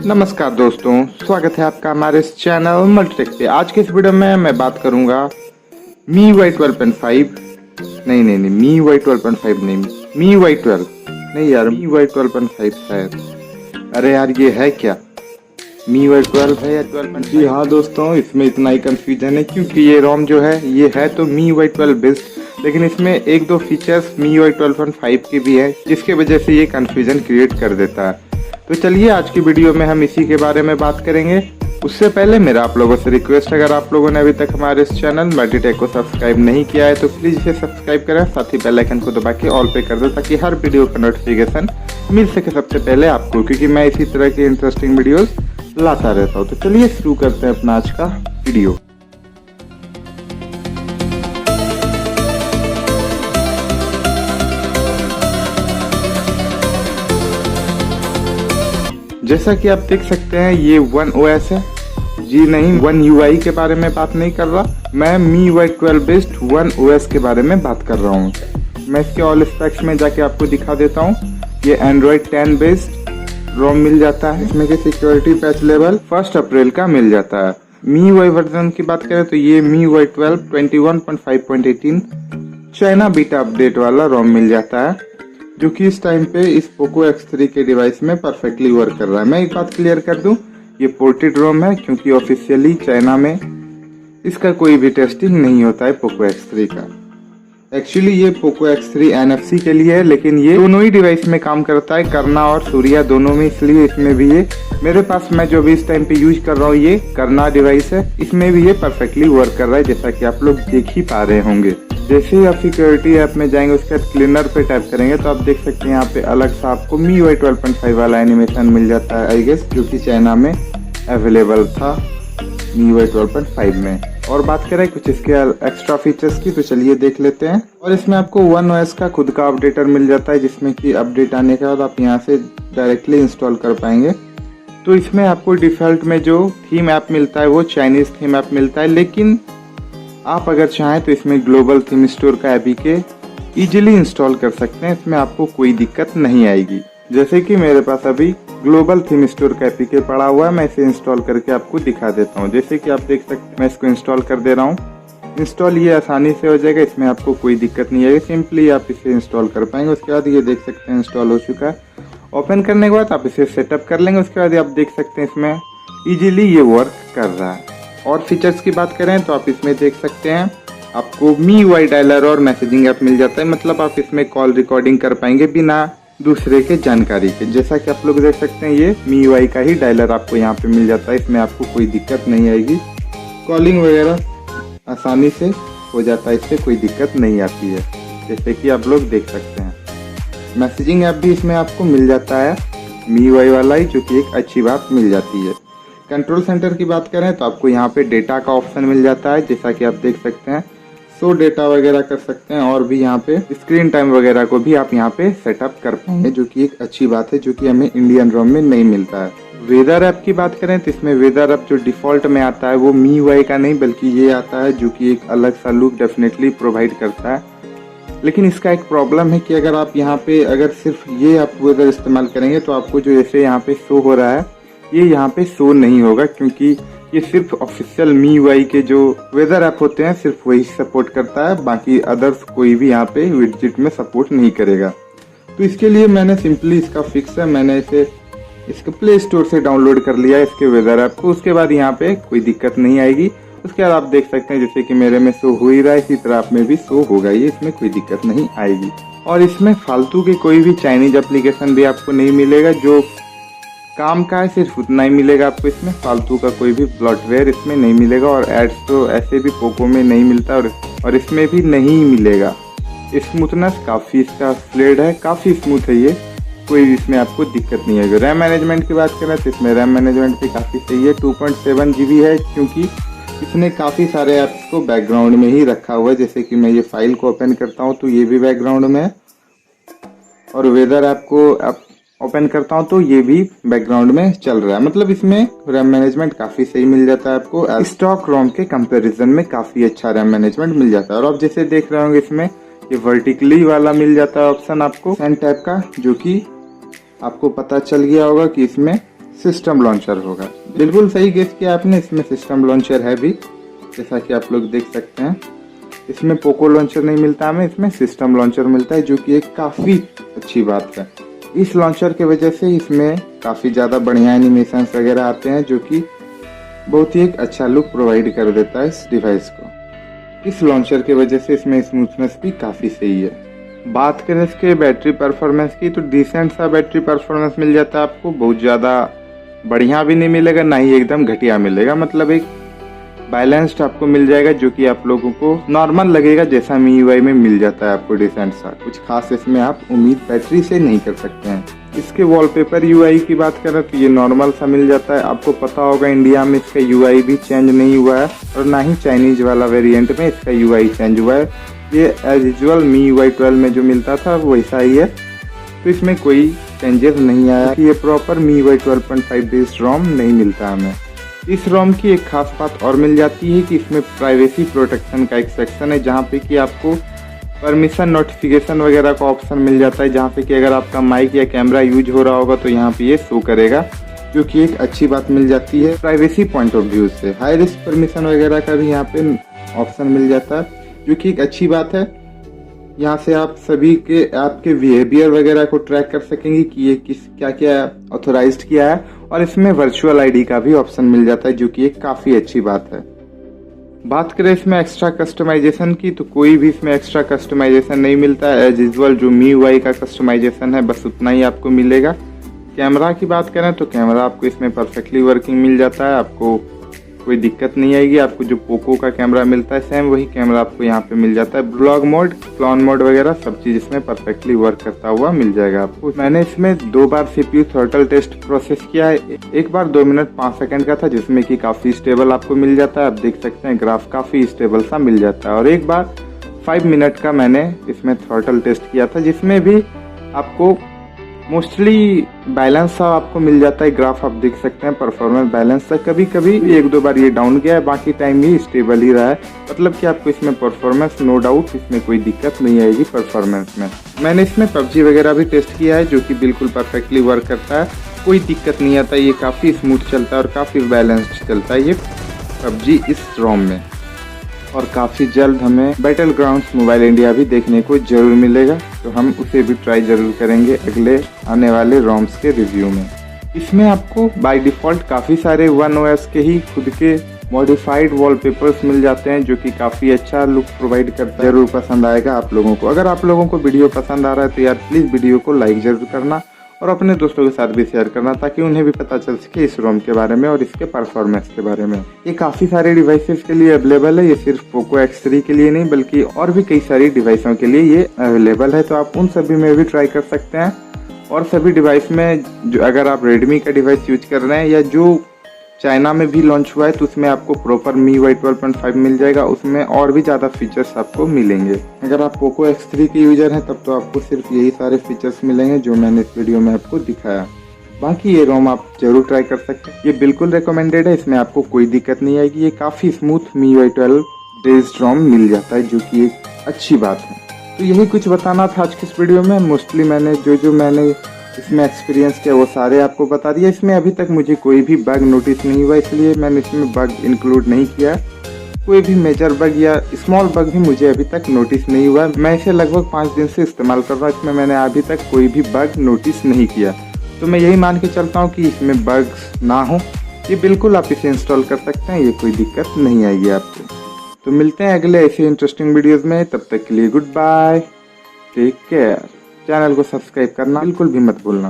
नमस्कार दोस्तों, स्वागत है आपका हमारे इस चैनल मल्टीटेक पे। आज के इस वीडियो में मैं बात करूंगा MIUI 12.5 नहीं MIUI 12.5 नहीं, MIUI 12 नहीं यार, MIUI 12.5 शायद। अरे यार ये है क्या, MIUI 12 है या 12? जी हाँ दोस्तों, इसमें इतना ही कंफ्यूजन है क्योंकि ये रोम जो है ये है तो MIUI 12 बेस्ड, लेकिन इसमें एक दो फीचर्स MIUI 12.5 के भी है जिसके वजह से ये कंफ्यूजन क्रिएट कर देता है। तो चलिए आज की वीडियो में हम इसी के बारे में बात करेंगे। उससे पहले मेरा आप लोगों से रिक्वेस्ट, अगर आप लोगों ने अभी तक हमारे इस चैनल मल्टीटेक को सब्सक्राइब नहीं किया है तो प्लीज इसे सब्सक्राइब करें, साथ ही बेल आइकन को दबा के ऑल पे कर दो ताकि हर वीडियो का नोटिफिकेशन मिल सके सबसे पहले आपको, क्योंकि मैं इसी तरह की इंटरेस्टिंग वीडियोस लाता रहता हूँ। तो चलिए शुरू करते हैं अपना आज का वीडियो। जैसा कि आप देख सकते हैं ये One OS है। जी नहीं, One UI के बारे में बात नहीं कर रहा, मैं MIUI 12 बेस्ड One OS के बारे में बात कर रहा हूँ। मैं इसके ऑल स्पेक्स में जाके आपको दिखा देता हूँ। ये Android 10 बेस्ड रोम मिल जाता है, इसमें के सिक्योरिटी पैच लेवल 1 अप्रैल का मिल जाता है। MIUI वर्जन की बात करें तो ये MIUI 12 21.5.18 चाइना बीटा अपडेट वाला रोम मिल जाता है, जो कि इस टाइम पे इस पोको X3 के डिवाइस में परफेक्टली वर्क कर रहा है। मैं एक बात क्लियर कर दूं, ये पोर्टेड रोम है क्योंकि ऑफिशियली चाइना में इसका कोई भी टेस्टिंग नहीं होता है पोको X3 का। एक्चुअली ये पोको X3 NFC के लिए है, लेकिन ये दोनों ही डिवाइस में काम करता है, करना और सूर्या दोनों में, इसलिए इसमें भी ये मेरे पास, मैं जो भी इस टाइम पे यूज कर रहा हूँ ये करना डिवाइस है, इसमें भी ये परफेक्टली वर्क कर रहा है, जैसा कि आप लोग देख ही पा रहे होंगे। जैसे ही आप सिक्योरिटी ऐप में जाएंगे उसके बाद क्लीनर पे टाइप करेंगे तो आप देख सकते हैं यहाँ पे अलग सा आपको MIUI 12.5 वाला एनिमेशन मिल जाता है, आई गेस, जो कि चाइना में अवेलेबल था MIUI 12.5 में। और बात करें कुछ इसके एक्स्ट्रा फीचर्स की तो चलिए देख लेते हैं। और इसमें आपको One OS का खुद का अपडेटर मिल जाता है, जिसमें कि अपडेट आने के बाद आप यहाँ से डायरेक्टली इंस्टॉल कर पाएंगे। तो इसमें आपको डिफॉल्ट में जो थीम ऐप मिलता है वो चाइनीज थीम ऐप मिलता है, लेकिन आप अगर चाहें तो इसमें ग्लोबल थीम स्टोर का एपीके इजीली इंस्टॉल कर सकते हैं, इसमें आपको कोई दिक्कत नहीं आएगी। जैसे कि मेरे पास अभी ग्लोबल थीम स्टोर का एपीके पड़ा हुआ है, मैं इसे इंस्टॉल करके आपको दिखा देता हूँ। जैसे कि आप देख सकते हैं मैं इसको इंस्टॉल कर दे रहा हूँ। इंस्टॉल ये आसानी से हो जाएगा, इसमें आपको कोई दिक्कत नहीं आएगी, सिंपली आप इसे इंस्टॉल कर पाएंगे। उसके बाद ये देख सकते हैं इंस्टॉल हो चुका है। ओपन करने के बाद आप इसे सेटअप कर लेंगे, उसके बाद आप देख सकते हैं इसमें इजीली ये वर्क कर रहा है। और फीचर्स की बात करें तो आप इसमें देख सकते हैं आपको MIUI डायलर और मैसेजिंग ऐप मिल जाता है, मतलब आप इसमें कॉल रिकॉर्डिंग कर पाएंगे बिना दूसरे के जानकारी के। जैसा कि आप लोग देख सकते हैं ये MIUI का ही डायलर आपको यहाँ पे मिल जाता है, इसमें आपको कोई दिक्कत नहीं आएगी। कॉलिंग वगैरह आसानी से हो जाता है, इससे कोई दिक्कत नहीं आती है, जैसे कि आप लोग देख सकते हैं। मैसेजिंग ऐप भी इसमें आपको मिल जाता है MIUI वाला ही, जो कि एक अच्छी बात मिल जाती है। कंट्रोल सेंटर की बात करें तो आपको यहाँ पे डेटा का ऑप्शन मिल जाता है, जैसा कि आप देख सकते हैं। सो डेटा वगैरह कर सकते हैं, और भी यहाँ पे स्क्रीन टाइम वगैरह को भी आप यहाँ पे सेटअप कर पाएंगे, जो कि एक अच्छी बात है, जो कि हमें इंडियन रोम में नहीं मिलता है। वेदर ऐप की बात करें तो इसमें वेदर ऐप जो डिफॉल्ट में आता है वो MIUI का नहीं बल्कि ये आता है, जो कि एक अलग सा लुक डेफिनेटली प्रोवाइड करता है। लेकिन इसका एक प्रॉब्लम है कि अगर आप यहाँ पे अगर सिर्फ ये आप वेदर इस्तेमाल करेंगे तो आपको जो जैसे यहाँ पे शो हो रहा है ये यहाँ पे शो नहीं होगा, क्योंकि ये सिर्फ ऑफिशियल MIUI के जो वेदर ऐप होते हैं सिर्फ वही सपोर्ट करता है, बाकी अदर्स कोई भी यहाँ पे विडजेट में सपोर्ट नहीं करेगा। तो इसके लिए मैंने सिंपली इसका फिक्स है, मैंने इसे इसके प्ले स्टोर से डाउनलोड कर लिया इसके वेदर ऐप को। उसके बाद यहाँ पे कोई दिक्कत नहीं आएगी। उसके बाद आप देख सकते हैं जैसे कि मेरे में शो हो ही रहा है, इसी तरह आप में भी शो होगा, ये इसमें कोई दिक्कत नहीं आएगी। और इसमें फालतू के कोई भी चाइनीज एप्लीकेशन भी आपको नहीं मिलेगा, जो काम का है सिर्फ उतना ही मिलेगा आपको। इसमें फालतू का कोई भी ब्लॉटवेयर इसमें नहीं मिलेगा, और एड्स तो ऐसे भी पोको में नहीं मिलता और इसमें भी नहीं मिलेगा। स्मूथनेस काफ़ी इसका फ्लेड है, काफ़ी स्मूथ है ये, कोई इसमें आपको दिक्कत नहीं आएगी। रैम मैनेजमेंट की बात करें तो इसमें रैम मैनेजमेंट भी काफ़ी सही है, 2.7 GB है, क्योंकि इसने काफ़ी सारे ऐप्स को बैकग्राउंड में ही रखा हुआ है। जैसे कि मैं ये फाइल को ओपन करता हूँ तो ये भी बैकग्राउंड में है, और वेदर ऐप को ओपन करता हूं तो ये भी बैकग्राउंड में चल रहा है। मतलब इसमें रैम मैनेजमेंट काफी सही मिल जाता है आपको, स्टॉक रोम के कंपैरिजन में काफी अच्छा रैम मैनेजमेंट मिल जाता है। और आप जैसे देख रहे होंगे इसमें ये वर्टिकली वाला मिल जाता है ऑप्शन आपको सेंड टाइप का, जो कि आपको पता चल गया होगा कि इसमें सिस्टम लॉन्चर होगा। बिल्कुल सही गेस किया आपने, इसमें सिस्टम लॉन्चर है भी, जैसा कि आप लोग देख सकते हैं। इसमें पोको लॉन्चर नहीं मिलता हमें, इसमें सिस्टम लॉन्चर मिलता है, जो कि एक काफ़ी अच्छी बात है। इस लॉन्चर की वजह से इसमें काफ़ी ज़्यादा बढ़िया एनिमेशंस वगैरह आते हैं, जो कि बहुत ही एक अच्छा लुक प्रोवाइड कर देता है इस डिवाइस को। इस लॉन्चर की वजह से इसमें स्मूथनेस भी काफ़ी सही है। बात करें इसके बैटरी परफॉर्मेंस की, तो डिसेंट सा बैटरी परफॉर्मेंस मिल जाता है आपको। बहुत ज़्यादा बढ़िया भी नहीं मिलेगा, ना ही एकदम घटिया मिलेगा, मतलब एक बैलेंस्ड आपको मिल जाएगा, जो कि आप लोगों को नॉर्मल लगेगा, जैसा MIUI में मिल जाता है आपको डिसेंट सा। कुछ खास इसमें आप उम्मीद बैटरी से नहीं कर सकते हैं। इसके वॉलपेपर UI की बात करें तो ये नॉर्मल सा मिल जाता है। आपको पता होगा इंडिया में इसका UI भी चेंज नहीं हुआ है, और ना ही चाइनीज वाला वेरिएंट में इसका UI चेंज हुआ है। ये एज यूजुअल MIUI 12 में जो मिलता था वैसा ही है, तो इसमें कोई चेंजेस नहीं आया। ये प्रॉपर MIUI 12.5 बेस्ड रोम नहीं मिलता हमें। इस रोम की एक खास बात और मिल जाती है कि इसमें प्राइवेसी प्रोटेक्शन का एक सेक्शन है, जहाँ पे कि आपको परमिशन नोटिफिकेशन वगैरह का ऑप्शन मिल जाता है, जहाँ पे कि अगर आपका माइक या कैमरा यूज हो रहा होगा तो यहाँ पे ये शो करेगा, जो कि एक अच्छी बात मिल जाती है प्राइवेसी पॉइंट ऑफ व्यू से। हाई रिस्क परमिशन वगैरह का भी यहाँ पे ऑप्शन मिल जाता है, जो कि एक अच्छी बात है। यहाँ से आप सभी के आपके बिहेवियर वगैरह को ट्रैक कर सकेंगे कि ये क्या क्या ऑथोराइज्ड किया है, और इसमें वर्चुअल आईडी का भी ऑप्शन मिल जाता है, जो कि एक काफ़ी अच्छी बात है। बात करें इसमें एक्स्ट्रा कस्टमाइजेशन की, तो कोई भी इसमें एक्स्ट्रा कस्टमाइजेशन नहीं मिलता है। एज यूजुअल जो MIUI का कस्टमाइजेशन है बस उतना ही आपको मिलेगा। कैमरा की बात करें तो कैमरा आपको इसमें परफेक्टली वर्किंग मिल जाता है, आपको कोई दिक्कत नहीं आएगी। आपको जो पोको का कैमरा मिलता है सेम वही कैमरा आपको यहाँ पे मिल जाता है। ब्लॉग मोड, क्लोन मोड वगैरह सब चीज इसमें परफेक्टली वर्क करता हुआ मिल जाएगा आपको। मैंने इसमें 2 बार CPU थ्रॉटल टेस्ट प्रोसेस किया है। एक बार 2 मिनट 5 सेकंड का था, जिसमें कि काफी स्टेबल आपको मिल जाता है। आप देख सकते हैं ग्राफ काफी स्टेबल सा मिल जाता है। और एक बार 5 मिनट का मैंने इसमें थ्रॉटल टेस्ट किया था, जिसमें भी आपको मोस्टली बैलेंस सा आपको मिल जाता है। ग्राफ आप देख सकते हैं परफॉर्मेंस बैलेंस सा। कभी कभी 1-2 बार ये डाउन गया है, बाकी टाइम ये स्टेबल ही रहा है। मतलब कि आपको इसमें परफॉर्मेंस नो डाउट इसमें कोई दिक्कत नहीं आएगी परफॉर्मेंस में। मैंने इसमें PUBG वगैरह भी टेस्ट किया है, जो कि बिल्कुल परफेक्टली वर्क करता है, कोई दिक्कत नहीं आता। ये काफ़ी स्मूथ चलता है और काफ़ी बैलेंस्ड चलता है ये PUBG इस रोम में। और काफ़ी जल्द हमें बैटल ग्राउंड्स मोबाइल इंडिया भी देखने को जरूर मिलेगा, तो हम उसे भी ट्राई जरूर करेंगे अगले आने वाले रोम्स के रिव्यू में। इसमें आपको बाय डिफ़ॉल्ट काफ़ी सारे 1OS के ही खुद के मॉडिफाइड वॉलपेपर्स मिल जाते हैं, जो कि काफ़ी अच्छा लुक प्रोवाइड करता है। जरूर पसंद आएगा आप लोगों को। अगर आप लोगों को वीडियो पसंद आ रहा है तो यार प्लीज़ वीडियो को लाइक जरूर करना, और अपने दोस्तों के साथ भी शेयर करना, ताकि उन्हें भी पता चल सके इस रोम के बारे में और इसके परफॉर्मेंस के बारे में। ये काफ़ी सारे डिवाइसेस के लिए अवेलेबल है। ये सिर्फ पोको X3 के लिए नहीं, बल्कि और भी कई सारी डिवाइसों के लिए ये अवेलेबल है, तो आप उन सभी में भी ट्राई कर सकते हैं। और सभी डिवाइस में जो अगर आप रेडमी का डिवाइस यूज कर रहे हैं या जो चाइना में भी लॉन्च हुआ है, तो उसमें आपको प्रॉपर MIUI 12.5 मिल जाएगा। उसमें और भी ज़्यादा फीचर्स आपको मिलेंगे। अगर आप पोको X3 के यूजर हैं तब तो आपको सिर्फ यही सारे फीचर्स मिलेंगे जो मैंने इस वीडियो में आपको दिखाया। बाकी ये रोम आप जरूर ट्राई कर सकते हैं, ये बिल्कुल रिकमेंडेड है, इसमें आपको कोई दिक्कत नहीं आएगी। ये काफ़ी स्मूथ MIUI 12 बेस्ड रोम मिल जाता है, जो कि एक अच्छी बात है। तो यही कुछ बताना था आज की इस वीडियो में। मोस्टली मैंने जो मैंने इसमें एक्सपीरियंस किया वो सारे आपको बता दिया। इसमें अभी तक मुझे कोई भी बग नोटिस नहीं हुआ, इसलिए मैंने इसमें बग इंक्लूड नहीं किया। कोई भी मेजर बग या स्मॉल बग भी मुझे अभी तक नोटिस नहीं हुआ। मैं इसे लगभग 5 दिन से इस्तेमाल कर रहा हूँ, इसमें मैंने अभी तक कोई भी बग नोटिस नहीं किया। तो मैं यही मान के चलता हूँ कि इसमें बग्स ना हो। ये बिल्कुल आप इसे इंस्टॉल कर सकते हैं, ये कोई दिक्कत नहीं आएगी आपको। तो मिलते हैं अगले ऐसे इंटरेस्टिंग वीडियोज़ में। तब तक के लिए good bye, take care. Channel को सब्सक्राइब करना बिल्कुल भी मत भूलना।